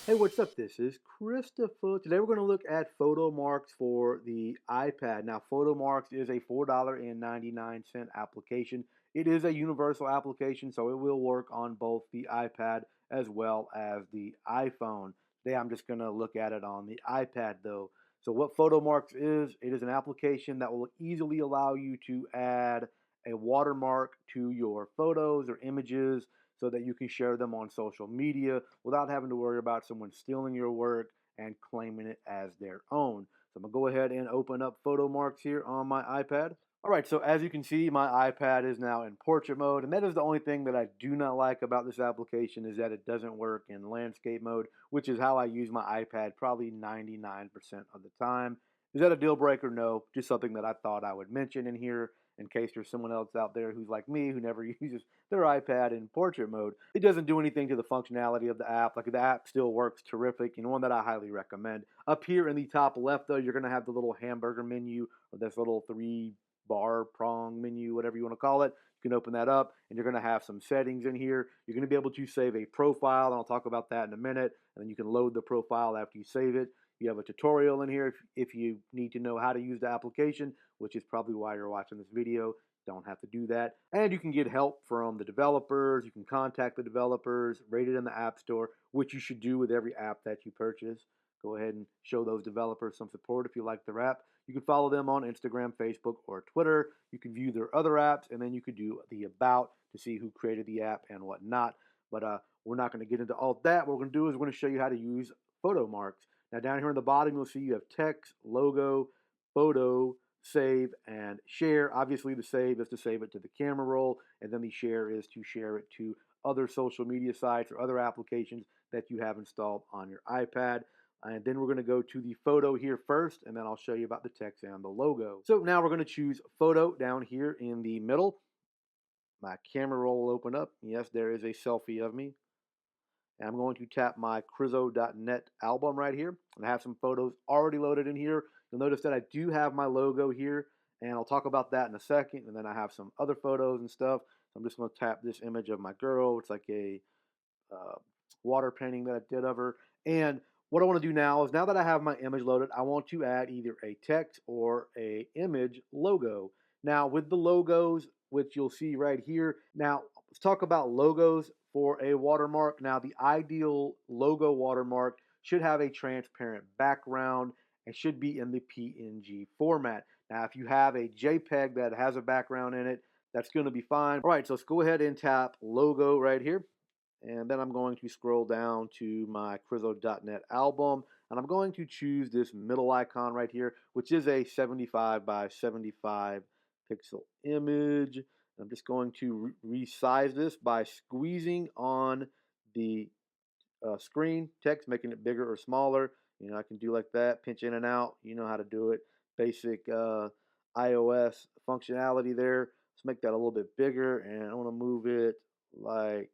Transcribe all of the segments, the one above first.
Hey, what's up? This is Christopher. Today we're going to look at Photomarks for the iPad. Now, Photomarks is a $4.99 application. It is a universal application, so it will work on both the iPad as well as the iPhone. Today I'm just going to look at it on the iPad though. So what Photomarks is, it is an application that will easily allow you to add a watermark to your photos or images so that you can share them on social media without having to worry about someone stealing your work and claiming it as their own. So I'm going to go ahead and open up Photomarks here on my iPad. All right, so as you can see, my iPad is now in portrait mode, and that is the only thing that I do not like about this application is that it doesn't work in landscape mode, which is how I use my iPad probably 99% of the time. Is that a deal breaker? No, just something that I thought I would mention in here in case there's someone else out there who's like me who never uses their iPad in portrait mode. It doesn't do anything to the functionality of the app. Like the app still works terrific and one that I highly recommend. Up here in the top left though, you're going to have the little hamburger menu or this little three bar prong menu, whatever you want to call it. You can open that up and you're going to have some settings in here. You're going to be able to save a profile, and I'll talk about that in a minute. And then you can load the profile after you save it. You have a tutorial in here if you need to know how to use the application, which is probably why you're watching this video. Don't have to do that. And you can get help from the developers. You can contact the developers, rate it in the App Store, which you should do with every app that you purchase. Go ahead and show those developers some support if you like their app. You can follow them on Instagram, Facebook, or Twitter. You can view their other apps, and then you could do the About to see who created the app and whatnot. But we're not going to get into all that. What we're going to do is we're going to show you how to use Photomarks. Now, down here in the bottom, you'll see you have text, logo, photo, save, and share. Obviously, the save is to save it to the camera roll, and then the share is to share it to other social media sites or other applications that you have installed on your iPad. And then we're going to go to the photo here first, and then I'll show you about the text and the logo. So now we're going to choose photo down here in the middle. My camera roll will open up. Yes, there is a selfie of me. And I'm going to tap my Crizo.net album right here. And I have some photos already loaded in here. You'll notice that I do have my logo here, and I'll talk about that in a second. And then I have some other photos and stuff. So I'm just going to tap this image of my girl. It's like a uh, water painting that I did of her. And what I want to do now is now that I have my image loaded, I want to add either a text or a image logo. Now with the logos, which you'll see right here. Now let's talk about logos for a watermark. Now the ideal logo watermark should have a transparent background and should be in the PNG format. Now if you have a JPEG that has a background in it, that's going to be fine. All right, so let's go ahead and tap logo right here. And then I'm going to scroll down to my Crizo.net album, and I'm going to choose this middle icon right here, which is a 75 by 75 pixel image. I'm just going to resize this by squeezing on the screen text, making it bigger or smaller. You know, I can do like that, pinch in and out. You know how to do it. Basic iOS functionality there. Let's make that a little bit bigger, and I want to move it like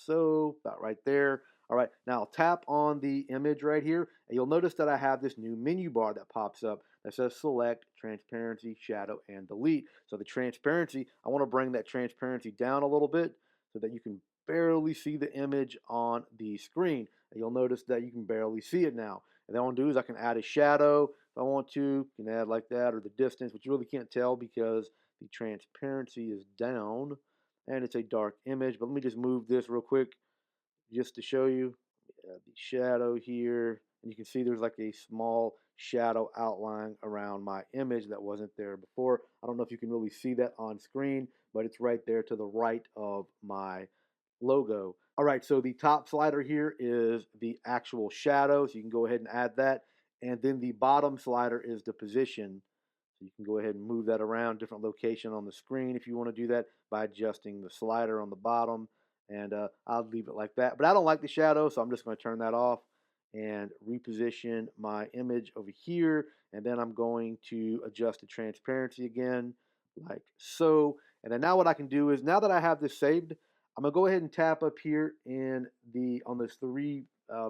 so, about right there. All right, now I'll tap on the image right here, and you'll notice that I have this new menu bar that pops up that says select, transparency, shadow, and delete. So the transparency, I want to bring that transparency down a little bit so that you can barely see the image on the screen. And you'll notice that you can barely see it now. And then what I want to do is I can add a shadow if I want to. You can add like that, or the distance, which you really can't tell because the transparency is down and it's a dark image. But let me just move this real quick just to show you the shadow here. And you can see there's like a small shadow outline around my image that wasn't there before. I don't know if you can really see that on screen, but it's right there to the right of my logo. All right, so the top slider here is the actual shadow, so you can go ahead and add that. And then the bottom slider is the position. So you can go ahead and move that around, different location on the screen if you want to do that by adjusting the slider on the bottom. And I'll leave it like that. But I don't like the shadow, so I'm just going to turn that off and reposition my image over here. And then I'm going to adjust the transparency again, like so. And then now what I can do is, now that I have this saved, I'm gonna go ahead and tap up here in the on this three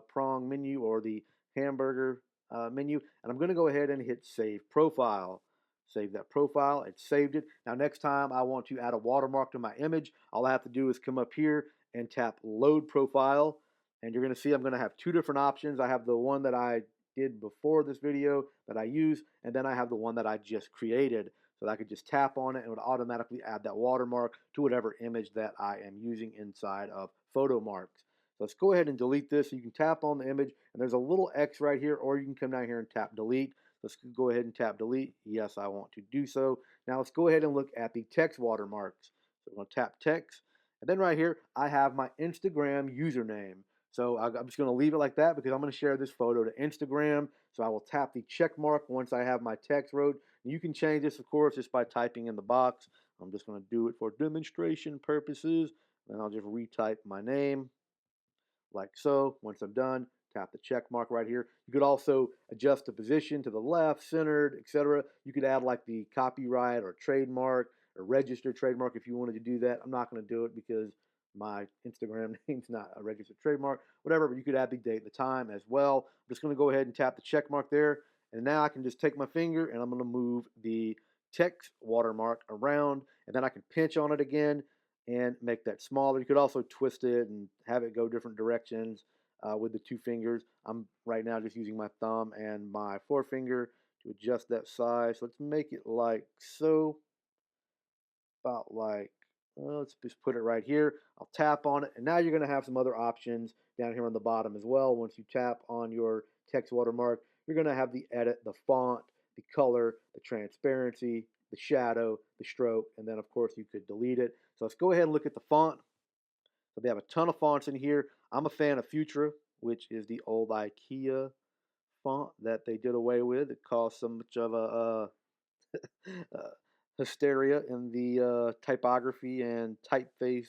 prong menu, or the hamburger menu, and I'm gonna go ahead and hit save profile. Save that profile. It saved it. Now next time I want to add a watermark to my image, all I have to do is come up here and tap load profile, And you're going to see I'm going to have two different options. I have the one that I did before this video that I use, and then I have the one that I just created. So that I could just tap on it and it would automatically add that watermark to whatever image that I am using inside of Photomarks. So let's go ahead and delete this. So you can tap on the image, and there's a little X right here, or you can come down here and tap delete. Let's go ahead and tap delete. Yes, I want to do so. Now let's go ahead and look at the text watermarks. So I'm going to tap text, and then right here, I have my Instagram username. So I'm just going to leave it like that because I'm going to share this photo to Instagram. So I will tap the check mark once I have my text wrote. You can change this, of course, just by typing in the box. I'm just going to do it for demonstration purposes. Then I'll just retype my name like so. Once I'm done, tap the check mark right here. You could also adjust the position to the left, centered, etc. You could add like the copyright or trademark or registered trademark if you wanted to do that. I'm not going to do it because my Instagram name's not a registered trademark, whatever, but you could add the date, the time as well. I'm just going to go ahead and tap the check mark there. And now I can just take my finger and I'm going to move the text watermark around, and then I can pinch on it again and make that smaller. You could also twist it and have it go different directions with the two fingers. I'm right now just using my thumb and my forefinger to adjust that size. So let's make it like so, about like, well, let's just put it right here. I'll tap on it, and now you're going to have some other options down here on the bottom as well. Once you tap on your text watermark, you're going to have the edit, the font, the color, the transparency, the shadow, the stroke, and then of course you could delete it. So let's go ahead and look at the font. So they have a ton of fonts in here. I'm a fan of Futura, which is the old IKEA font that they did away with. It caused so much of a uh, hysteria in the typography and typeface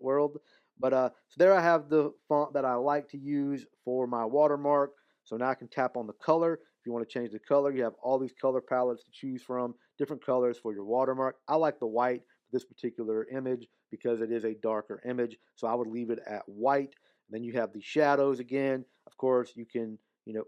world. But so there I have the font that I like to use for my watermark. So now I can tap on the color. If you want to change the color, you have all these color palettes to choose from, different colors for your watermark. I like the white for this particular image because it is a darker image. So I would leave it at white. Then you have the shadows again. Of course, you can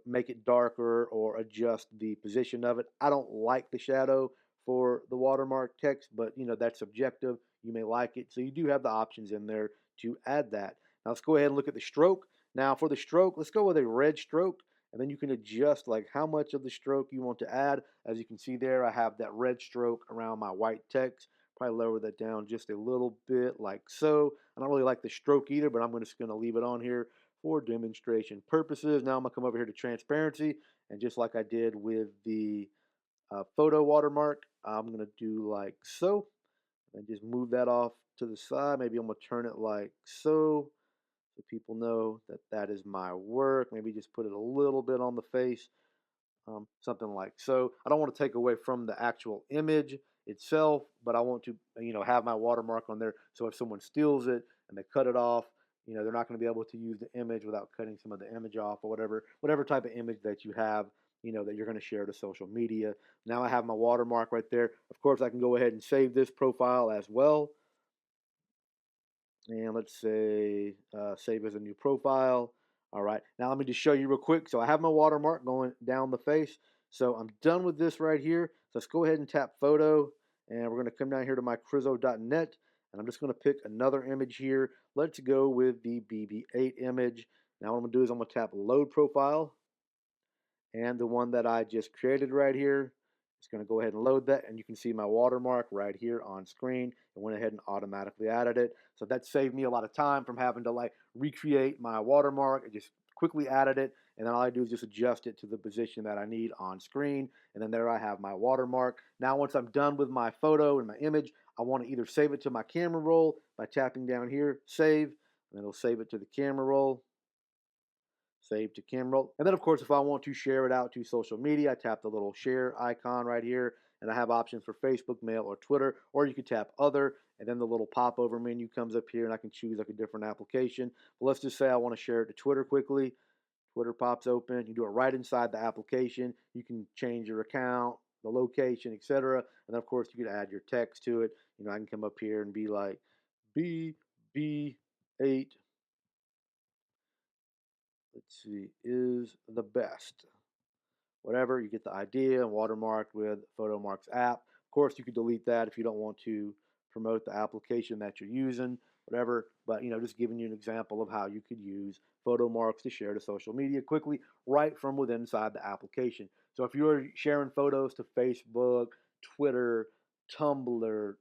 make it darker or adjust the position of it. I don't like the shadow for the watermark text, but that's subjective. You may like it, so you do have the options in there to add that. Now let's go ahead and look at the stroke. Now for the stroke, let's go with a red stroke, and then you can adjust like how much of the stroke you want to add. As you can see there, I have that red stroke around my white text. Probably lower that down just a little bit like so. I don't really like the stroke either, but I'm just going to leave it on here for demonstration purposes. Now I'm going to come over here to transparency, and just like I did with the photo watermark, I'm going to do like so, and just move that off to the side. Maybe I'm going to turn it like so people know that that is my work. Maybe just put it a little bit on the face, something like so. I don't want to take away from the actual image itself, but I want to, have my watermark on there. So if someone steals it and they cut it off, they're not going to be able to use the image without cutting some of the image off or whatever type of image that you have, that you're going to share to social media. Now I have my watermark right there. Of course, I can go ahead and save this profile as well. And let's say save as a new profile. All right, now let me just show you real quick. So I have my watermark going down the face. So I'm done with this right here. So let's go ahead and tap photo, and we're going to come down here to my Crizo.net, and I'm just going to pick another image here. Let's go with the BB-8 image. Now what I'm going to do is I'm going to tap load profile, and the one that I just created right here. It's going to go ahead and load that, and you can see my watermark right here on screen. It went ahead and automatically added it. So that saved me a lot of time from having to like recreate my watermark. It just quickly added it, and then all I do is just adjust it to the position that I need on screen, and then there I have my watermark. Now once I'm done with my photo and my image, I want to either save it to my camera roll by tapping down here, save, and it'll save it to the camera roll. Save to camera roll. And then, of course, if I want to share it out to social media, I tap the little share icon right here, and I have options for Facebook, Mail, or Twitter, or you can tap other, and then the little pop-over menu comes up here, and I can choose like a different application. But let's just say I want to share it to Twitter quickly. Twitter pops open. You do it right inside the application. You can change your account, the location, etc. And then, of course, you could add your text to it. I can come up here and be like BB8, let's see, is the best. Whatever, you get the idea, and watermarked with Photomarks app. Of course, you could delete that if you don't want to promote the application that you're using. whatever. But just giving you an example of how you could use Photomarks to share to social media quickly right from within inside the application. So if you're sharing photos to Facebook, Twitter, Tumblr,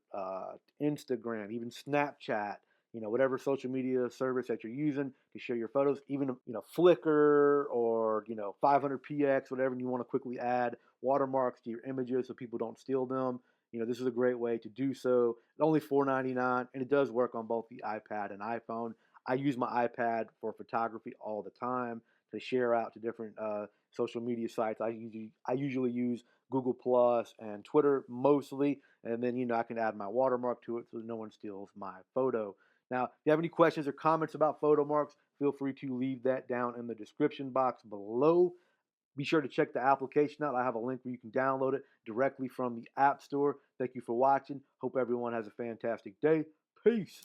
Instagram, even Snapchat, whatever social media service that you're using to share your photos, even Flickr or 500px, whatever, and you want to quickly add watermarks to your images so people don't steal them. This is a great way to do so. It's only $4.99, and it does work on both the iPad and iPhone. I use my iPad for photography all the time to share out to different social media sites. I usually use Google Plus and Twitter mostly, and then I can add my watermark to it so no one steals my photo. Now, if you have any questions or comments about Photomarks, feel free to leave that down in the description box below. Be sure to check the application out. I have a link where you can download it directly from the App Store. Thank you for watching. Hope everyone has a fantastic day. Peace.